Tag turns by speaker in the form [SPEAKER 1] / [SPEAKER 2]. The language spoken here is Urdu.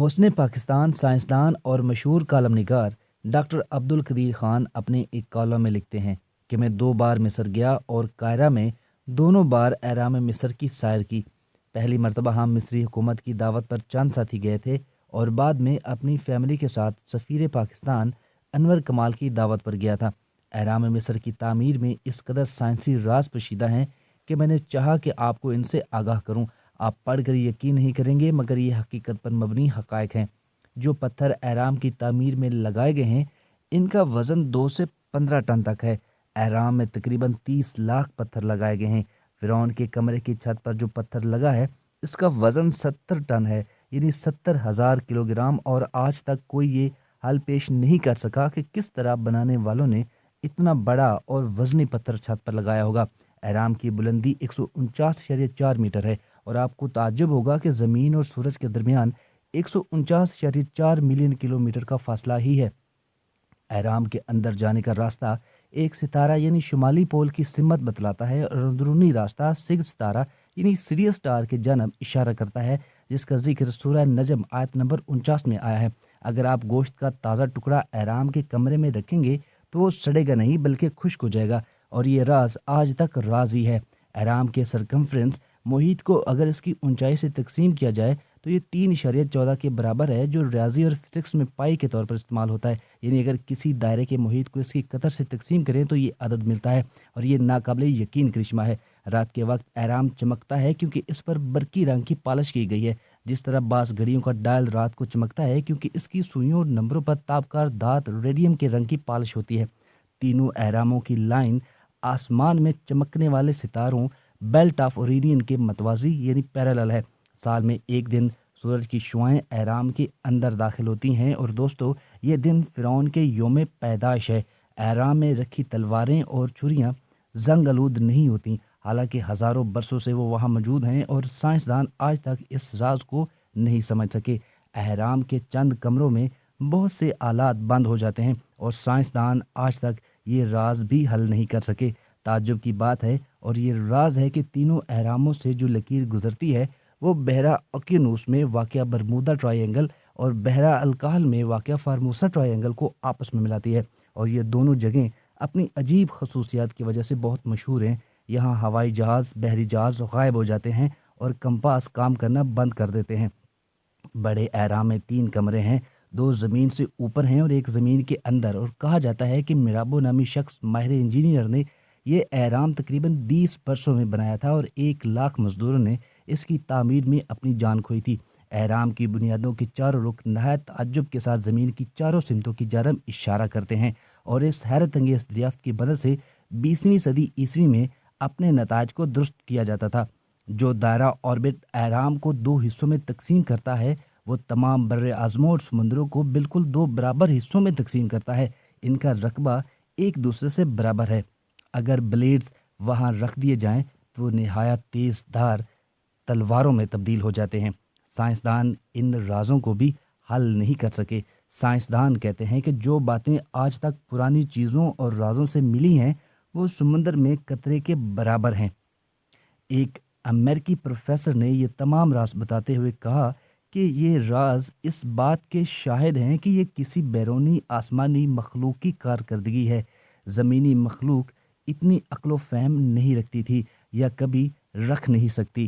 [SPEAKER 1] محسن پاکستان سائنسدان اور مشہور کالم نگار ڈاکٹر عبدالقدیر خان اپنے ایک کالم میں لکھتے ہیں کہ میں 2 بار مصر گیا اور قاہرہ میں دونوں بار اہرام مصر کی سیر کی۔ پہلی مرتبہ ہم مصری حکومت کی دعوت پر چند ساتھی گئے تھے اور بعد میں اپنی فیملی کے ساتھ سفیر پاکستان انور کمال کی دعوت پر گیا تھا۔ اہرام مصر کی تعمیر میں اس قدر سائنسی راز پوشیدہ ہیں کہ میں نے چاہا کہ آپ کو ان سے آگاہ کروں۔ آپ پڑھ کر یقین نہیں کریں گے، مگر یہ حقیقت پر مبنی حقائق ہیں۔ جو پتھر اہرام کی تعمیر میں لگائے گئے ہیں ان کا وزن 2 سے 15 ٹن تک ہے۔ اہرام میں تقریباً 30 لاکھ پتھر لگائے گئے ہیں۔ فرعون کے کمرے کی چھت پر جو پتھر لگا ہے اس کا وزن 70 ٹن ہے، یعنی 70,000 کلو گرام، اور آج تک کوئی یہ حل پیش نہیں کر سکا کہ کس طرح بنانے والوں نے اتنا بڑا اور وزنی پتھر چھت پر لگایا ہوگا۔ اہرام کی بلندی 149.4 میٹر ہے اور آپ کو تعجب ہوگا کہ زمین اور سورج کے درمیان 149.4 ملین کلومیٹر کا فاصلہ ہی ہے۔ اہرام کے اندر جانے کا راستہ ایک ستارہ یعنی شمالی پول کی سمت بتلاتا ہے اور اندرونی راستہ سگھ ستارہ یعنی سیریس سٹار کی جانب اشارہ کرتا ہے، جس کا ذکر سورہ نجم آیت نمبر 49 میں آیا ہے۔ اگر آپ گوشت کا تازہ ٹکڑا اہرام کے کمرے میں رکھیں گے تو وہ سڑے گا نہیں بلکہ خشک ہو جائے گا، اور یہ راز آج تک راز ہی ہے۔ اہرام کے سرکمفرنس محیط کو اگر اس کی اونچائی سے تقسیم کیا جائے تو یہ 3.14 کے برابر ہے، جو ریاضی اور فزکس میں پائی کے طور پر استعمال ہوتا ہے۔ یعنی اگر کسی دائرے کے محیط کو اس کی قطر سے تقسیم کریں تو یہ عدد ملتا ہے، اور یہ ناقابل یقین کرشمہ ہے۔ رات کے وقت اہرام چمکتا ہے کیونکہ اس پر برقی رنگ کی پالش کی گئی ہے، جس طرح بعض گھڑیوں کا ڈائل رات کو چمکتا ہے کیونکہ اس کی سوئیوں اور نمبروں پر تابکار دھات ریڈیم کے رنگ کی پالش ہوتی ہے۔ تینوں اہراموں کی لائن آسمان میں چمکنے والے ستاروں بیلٹ آف اورینین کے متوازی یعنی پیرالل ہے۔ سال میں ایک دن سورج کی شعاعیں اہرام کے اندر داخل ہوتی ہیں، اور دوستو یہ دن فرعون کے یوم پیدائش ہے۔ اہرام میں رکھی تلواریں اور چھریاں زنگ آلود نہیں ہوتی، حالانکہ ہزاروں برسوں سے وہ وہاں موجود ہیں، اور سائنسدان آج تک اس راز کو نہیں سمجھ سکے۔ اہرام کے چند کمروں میں بہت سے آلات بند ہو جاتے ہیں اور سائنسدان آج تک یہ راز بھی حل نہیں کر سکے۔ تعجب کی بات ہے اور یہ راز ہے کہ تینوں اہراموں سے جو لکیر گزرتی ہے وہ بحیرہ اوقیانوس میں واقع برمودا ٹرائی اینگل اور بحیرہ الکاہل میں واقع فارموسا ٹرائی اینگل کو آپس میں ملاتی ہے، اور یہ دونوں جگہیں اپنی عجیب خصوصیات کی وجہ سے بہت مشہور ہیں۔ یہاں ہوائی جہاز، بحری جہاز غائب ہو جاتے ہیں اور کمپاس کام کرنا بند کر دیتے ہیں۔ بڑے اہرام میں 3 کمرے ہیں، 2 زمین سے اوپر ہیں اور ایک زمین کے اندر، اور کہا جاتا ہے کہ میرابو نامی شخص ماہر انجینئر نے یہ اہرام تقریباً 20 برسوں میں بنایا تھا اور 1 لاکھ مزدوروں نے اس کی تعمیر میں اپنی جان کھوئی تھی۔ اہرام کی بنیادوں کے چاروں رکن نہایت تعجب کے ساتھ زمین کی چاروں سمتوں کی جانب اشارہ کرتے ہیں، اور اس حیرت انگیز دریافت کی مدد سے 20ویں صدی عیسوی میں اپنے نتائج کو درست کیا جاتا تھا۔ جو دائرہ آربٹ اہرام کو 2 حصوں میں تقسیم کرتا ہے وہ تمام بر اعظموں اور سمندروں کو بالکل 2 برابر حصوں میں تقسیم کرتا ہے۔ ان کا رقبہ ایک دوسرے سے برابر ہے۔ اگر بلیڈز وہاں رکھ دیے جائیں تو وہ نہایت تیز دھار تلواروں میں تبدیل ہو جاتے ہیں۔ سائنسدان ان رازوں کو بھی حل نہیں کر سکے۔ سائنسدان کہتے ہیں کہ جو باتیں آج تک پرانی چیزوں اور رازوں سے ملی ہیں وہ سمندر میں قطرے کے برابر ہیں۔ ایک امریکی پروفیسر نے یہ تمام راز بتاتے ہوئے کہا کہ یہ راز اس بات کے شاہد ہیں کہ یہ کسی بیرونی آسمانی مخلوق کی کارکردگی ہے۔ زمینی مخلوق اتنی عقل و فہم نہیں رکھتی تھی یا کبھی رکھ نہیں سکتی۔